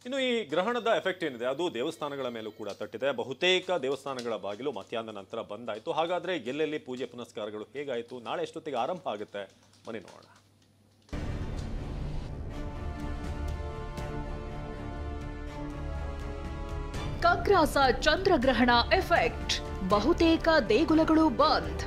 ಇನ್ನು ಈ ಗ್ರಹಣದ ಎಫೆಕ್ಟ್ ಏನಿದೆ ಅದು ದೇವಸ್ಥಾನಗಳ ಮೇಲೂ ಕೂಡ ತಟ್ಟಿದೆ. ಬಹುತೇಕ ದೇವಸ್ಥಾನಗಳ ಬಾಗಿಲು ಮಧ್ಯಾಹ್ನ ನಂತರ ಬಂದಾಯಿತು. ಹಾಗಾದ್ರೆ ಎಲ್ಲೆಲ್ಲಿ ಪೂಜೆ ಪುನಸ್ಕಾರಗಳು ಹೇಗಾಯಿತು, ನಾಳೆ ಎಷ್ಟೊತ್ತಿಗೆ ಆರಂಭ ಆಗುತ್ತೆ ಬನ್ನಿ ನೋಡೋಣ. ಕಗ್ರಾಸ ಚಂದ್ರಗ್ರಹಣ ಎಫೆಕ್ಟ್, ಬಹುತೇಕ ದೇಗುಲಗಳು ಬಂದ್.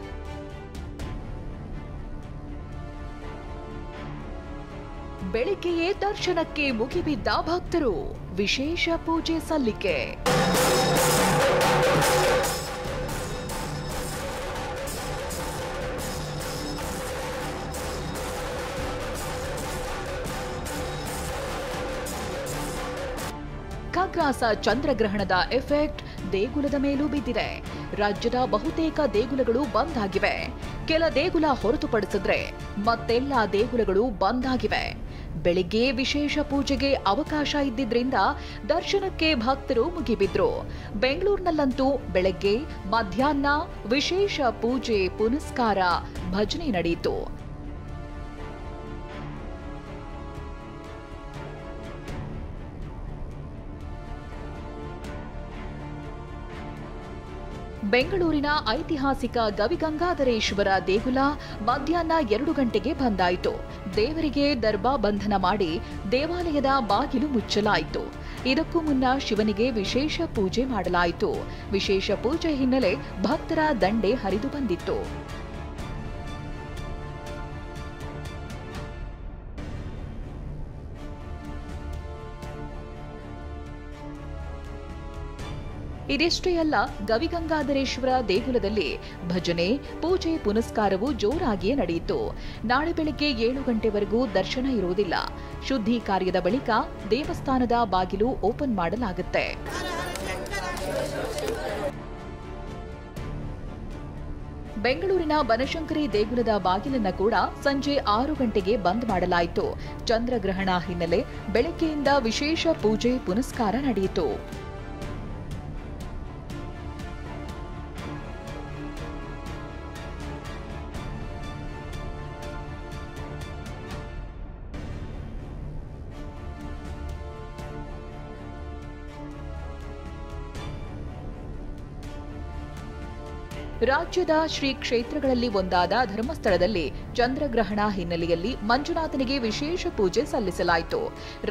ಬೆಳಿಗ್ಗೆಯೇ ದರ್ಶನಕ್ಕೆ ಮುಗಿಬಿದ್ದ ಭಕ್ತರು, ವಿಶೇಷ ಪೂಜೆ ಸಲ್ಲಿಕೆ. ಕಗ್ರಾಸ ಚಂದ್ರಗ್ರಹಣದ ಎಫೆಕ್ಟ್ ದೇಗುಲದ ಮೇಲೂ ಬಿದ್ದಿದೆ. ರಾಜ್ಯದ ಬಹುತೇಕ ದೇಗುಲಗಳು ಬಂದ್ ಆಗಿವೆ. ಕೆಲ ದೇಗುಲ ಹೊರತುಪಡಿಸಿದ್ರೆ ಮತ್ತೆಲ್ಲ ದೇಗುಲಗಳು ಬಂದ್ ಆಗಿವೆ. ಬೆಳಿಗ್ಗೆ ವಿಶೇಷ ಪೂಜೆಗೆ ಅವಕಾಶ ಇದ್ದಿದ್ರಿಂದ ದರ್ಶನಕ್ಕೆ ಭಕ್ತರು ಮುಗಿಬಿದ್ರು. ಬೆಂಗಳೂರಿನಲ್ಲಂತೂ ಬೆಳಗ್ಗೆ ಮಧ್ಯಾಹ್ನ ವಿಶೇಷ ಪೂಜೆ ಪುನಸ್ಕಾರ ಭಜನೆ ನಡೆಯಿತು. ಬೆಂಗಳೂರಿನ ಐತಿಹಾಸಿಕ ಗವಿಗಂಗಾಧರೇಶ್ವರ ದೇಗುಲ ಮಧ್ಯಾಹ್ನ 2 ಗಂಟೆಗೆ ಬಂದಾಯಿತು. ದೇವರಿಗೆ ದರ್ಬಾ ಬಂಧನ ಮಾಡಿ ದೇವಾಲಯದ ಬಾಗಿಲು ಮುಚ್ಚಲಾಯಿತು. ಇದಕ್ಕೂ ಮುನ್ನ ಶಿವನಿಗೆ ವಿಶೇಷ ಪೂಜೆ ಮಾಡಲಾಯಿತು. ವಿಶೇಷ ಪೂಜೆ ಹಿನ್ನೆಲೆ ಭಕ್ತರ ದಂಡೆ ಹರಿದು ಬಂದಿತ್ತು. ಇದಿಷ್ಟೇ ಅಲ್ಲ, ಗವಿಗಂಗಾಧರೇಶ್ವರ ದೇಗುಲದಲ್ಲಿ ಭಜನೆ ಪೂಜೆ ಪುನಸ್ಕಾರವು ಜೋರಾಗಿಯೇ ನಡೆಯಿತು. ನಾಳೆ ಬೆಳಗ್ಗೆ 7 ಗಂಟೆವರೆಗೂ ದರ್ಶನ ಇರುವುದಿಲ್ಲ. ಶುದ್ಧಿ ಕಾರ್ಯದ ಬಳಿಕ ದೇವಸ್ಥಾನದ ಬಾಗಿಲು ಓಪನ್ ಮಾಡಲಾಗುತ್ತೆ. ಬೆಂಗಳೂರಿನ ಬನಶಂಕರಿ ದೇಗುಲದ ಬಾಗಿಲನ್ನ ಕೂಡ ಸಂಜೆ 6 ಗಂಟೆಗೆ ಬಂದ್ ಮಾಡಲಾಯಿತು. ಚಂದ್ರಗ್ರಹಣ ಹಿನ್ನೆಲೆ ಬೆಳಗ್ಗೆಯಿಂದ ವಿಶೇಷ ಪೂಜೆ ಪುನಸ್ಕಾರ ನಡೆಯಿತು. ರಾಜ್ಯದ ಶ್ರೀ ಕ್ಷೇತ್ರಗಳಲ್ಲಿ ಒಂದಾದ ಧರ್ಮಸ್ಥಳದಲ್ಲಿ ಚಂದ್ರಗ್ರಹಣ ಹಿನ್ನೆಲೆಯಲ್ಲಿ ಮಂಜುನಾಥನಿಗೆ ವಿಶೇಷ ಪೂಜೆ ಸಲ್ಲಿಸಲಾಯಿತು.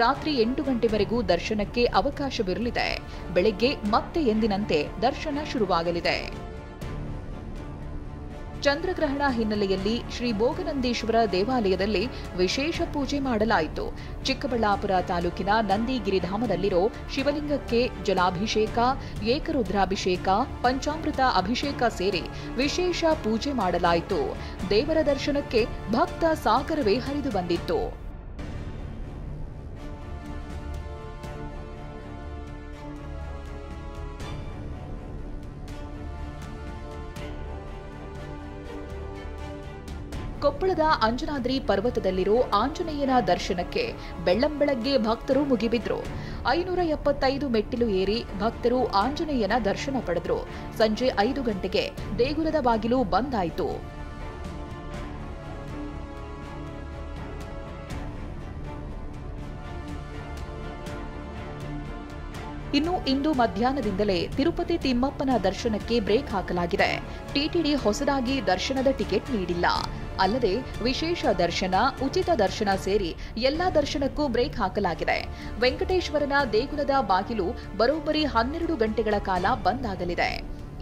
ರಾತ್ರಿ 8 ಗಂಟೆವರೆಗೂ ದರ್ಶನಕ್ಕೆ ಅವಕಾಶವಿರಲಿದೆ. ಬೆಳಗ್ಗೆ ಮತ್ತೆ ಎಂದಿನಂತೆ ದರ್ಶನ ಶುರುವಾಗಲಿದೆ. ಚಂದ್ರಗ್ರಹಣ ಹಿನ್ನೆಲೆಯಲ್ಲಿ ಶ್ರೀ ಭೋಗನಂದೀಶ್ವರ ದೇವಾಲಯದಲ್ಲಿ ವಿಶೇಷ ಪೂಜೆ ಮಾಡಲಾಯಿತು. ಚಿಕ್ಕಬಳ್ಳಾಪುರ ತಾಲೂಕಿನ ನಂದಿಗಿರಿಧಾಮದಲ್ಲಿರೋ ಶಿವಲಿಂಗಕ್ಕೆ ಜಲಾಭಿಷೇಕ, ಏಕರುದ್ರಾಭಿಷೇಕ, ಪಂಚಾಮೃತ ಅಭಿಷೇಕ ಸೇರಿ ವಿಶೇಷ ಪೂಜೆ ಮಾಡಲಾಯಿತು. ದೇವರ ದರ್ಶನಕ್ಕೆ ಭಕ್ತ ಸಾಗರವೇ ಹರಿದು ಬಂದಿತ್ತು. ಕೊಪ್ಪಳದ ಅಂಜನಾದ್ರಿ ಪರ್ವತದಲ್ಲಿರೋ ಆಂಜನೇಯನ ದರ್ಶನಕ್ಕೆ ಬೆಳ್ಳಂಬೆಳಗ್ಗೆ ಭಕ್ತರು ಮುಗಿಬಿದ್ರು. 575 ಮೆಟ್ಟಿಲು ಏರಿ ಭಕ್ತರು ಆಂಜನೇಯನ ದರ್ಶನ ಪಡೆದ್ರು. ಸಂಜೆ 5 ಗಂಟೆಗೆ ದೇಗುಲದ ಬಾಗಿಲು ಬಂದಾಯಿತು. ಇನ್ನು ಇಂದು ಮಧ್ಯಾಹ್ನದಿಂದಲೇ ತಿರುಪತಿ ತಿಮ್ಮಪ್ಪನ ದರ್ಶನಕ್ಕೆ ಬ್ರೇಕ್ ಹಾಕಲಾಗಿದೆ. ಟಿಟಿಡಿ ಹೊಸದಾಗಿ ದರ್ಶನದ ಟಿಕೆಟ್ ನೀಡಿಲ್ಲ. ಅಲ್ಲದೆ ವಿಶೇಷ ದರ್ಶನ, ಉಚಿತ ದರ್ಶನ ಸೇರಿ ಎಲ್ಲಾ ದರ್ಶನಕ್ಕೂ ಬ್ರೇಕ್ ಹಾಕಲಾಗಿದೆ. ವೆಂಕಟೇಶ್ವರನ ದೇಗುಲದ ಬಾಗಿಲು ಬರೋಬ್ಬರಿ 12 ಗಂಟೆಗಳ ಕಾಲ ಬಂದ್ ಆಗಲಿದೆ.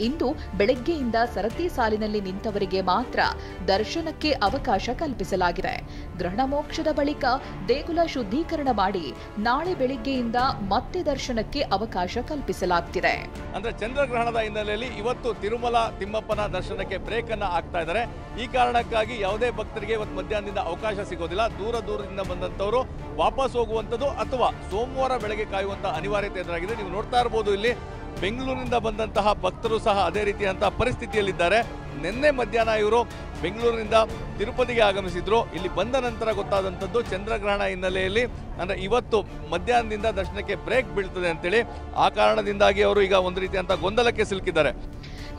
ಇಂದು ಬೆಳಗ್ಗೆಯಿಂದ ಸರತಿ ಸಾಲಿನಲ್ಲಿ ನಿಂತವರಿಗೆ ಮಾತ್ರ ದರ್ಶನಕ್ಕೆ ಅವಕಾಶ ಕಲ್ಪಿಸಲಾಗಿದೆ. ಗ್ರಹಣ ಮೋಕ್ಷದ ಬಳಿಕ ದೇಗುಲ ಶುದ್ಧೀಕರಣ ಮಾಡಿ ನಾಳೆ ಬೆಳಗ್ಗೆಯಿಂದ ಮತ್ತೆ ದರ್ಶನಕ್ಕೆ ಅವಕಾಶ ಕಲ್ಪಿಸಲಾಗ್ತಿದೆ. ಅಂದ್ರೆ ಚಂದ್ರಗ್ರಹಣದ ಹಿನ್ನೆಲೆಯಲ್ಲಿ ಇವತ್ತು ತಿರುಮಲ ತಿಮ್ಮಪ್ಪನ ದರ್ಶನಕ್ಕೆ ಬ್ರೇಕ್ ಅನ್ನ ಹಾಕ್ತಾ ಇದ್ದಾರೆ. ಈ ಕಾರಣಕ್ಕಾಗಿ ಯಾವುದೇ ಭಕ್ತರಿಗೆ ಇವತ್ತು ಮಧ್ಯಾಹ್ನದಿಂದ ಅವಕಾಶ ಸಿಗೋದಿಲ್ಲ. ದೂರದಿಂದ ಬಂದಂತವರು ವಾಪಸ್ ಹೋಗುವಂಥದ್ದು ಅಥವಾ ಸೋಮವಾರ ಬೆಳಗ್ಗೆ ಕಾಯುವಂತಹ ಅನಿವಾರ್ಯತೆ ಎದುರಾಗಿದೆ. ನೀವು ನೋಡ್ತಾ ಇರಬಹುದು, ಇಲ್ಲಿ ಬೆಂಗಳೂರಿನಿಂದ ಬಂದಂತಹ ಭಕ್ತರು ಸಹ ಅದೇ ರೀತಿಯಂತಹ ಪರಿಸ್ಥಿತಿಯಲ್ಲಿದ್ದಾರೆ. ನಿನ್ನೆ ಮಧ್ಯಾಹ್ನ ಇವರು ಬೆಂಗಳೂರಿನಿಂದ ತಿರುಪತಿಗೆ ಆಗಮಿಸಿದ್ರು. ಇಲ್ಲಿ ಬಂದ ನಂತರ ಗೊತ್ತಾದಂಥದ್ದು ಚಂದ್ರಗ್ರಹಣ ಹಿನ್ನೆಲೆಯಲ್ಲಿ ಅಂದ್ರೆ ಇವತ್ತು ಮಧ್ಯಾಹ್ನದಿಂದ ದರ್ಶನಕ್ಕೆ ಬ್ರೇಕ್ ಬೀಳ್ತದೆ ಅಂತೇಳಿ. ಆ ಕಾರಣದಿಂದಾಗಿ ಅವರು ಈಗ ಒಂದು ರೀತಿಯಂತಹ ಗೊಂದಲಕ್ಕೆ ಸಿಲುಕಿದ್ದಾರೆ.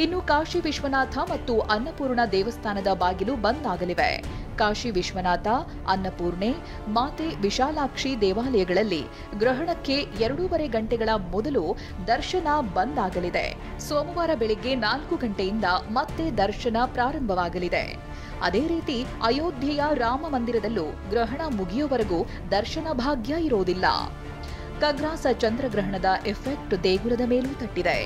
ಇನ್ನು ಕಾಶಿ ವಿಶ್ವನಾಥ ಮತ್ತು ಅನ್ನಪೂರ್ಣ ದೇವಸ್ಥಾನದ ಬಾಗಿಲು ಬಂದ್ ಆಗಲಿವೆ. ಕಾಶಿ ವಿಶ್ವನಾಥ, ಅನ್ನಪೂರ್ಣೆ, ಮಾತೆ ವಿಶಾಲಾಕ್ಷಿ ದೇವಾಲಯಗಳಲ್ಲಿ ಗ್ರಹಣಕ್ಕೆ 2.5 ಗಂಟೆಗಳ ಮೊದಲು ದರ್ಶನ ಬಂದ್ ಆಗಲಿದೆ. ಸೋಮವಾರ ಬೆಳಿಗ್ಗೆ 4 ಗಂಟೆಯಿಂದ ಮತ್ತೆ ದರ್ಶನ ಪ್ರಾರಂಭವಾಗಲಿದೆ. ಅದೇ ರೀತಿ ಅಯೋಧ್ಯೆಯ ರಾಮ ಮಂದಿರದಲ್ಲೂ ಗ್ರಹಣ ಮುಗಿಯುವವರೆಗೂ ದರ್ಶನ ಭಾಗ್ಯ ಇರೋದಿಲ್ಲ. ಖಗ್ರಾಸ ಚಂದ್ರಗ್ರಹಣದ ಎಫೆಕ್ಟ್ ದೇಗುಲದ ಮೇಲೂ ತಟ್ಟಿದೆ.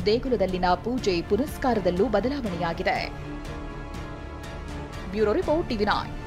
ದೇಗುಲದಲ್ಲಿನ ಪೂಜೆ ಪುನಸ್ಕಾರದಲ್ಲೂ ಬದಲಾವಣೆಯಾಗಿದೆ. Bureau report, TV9.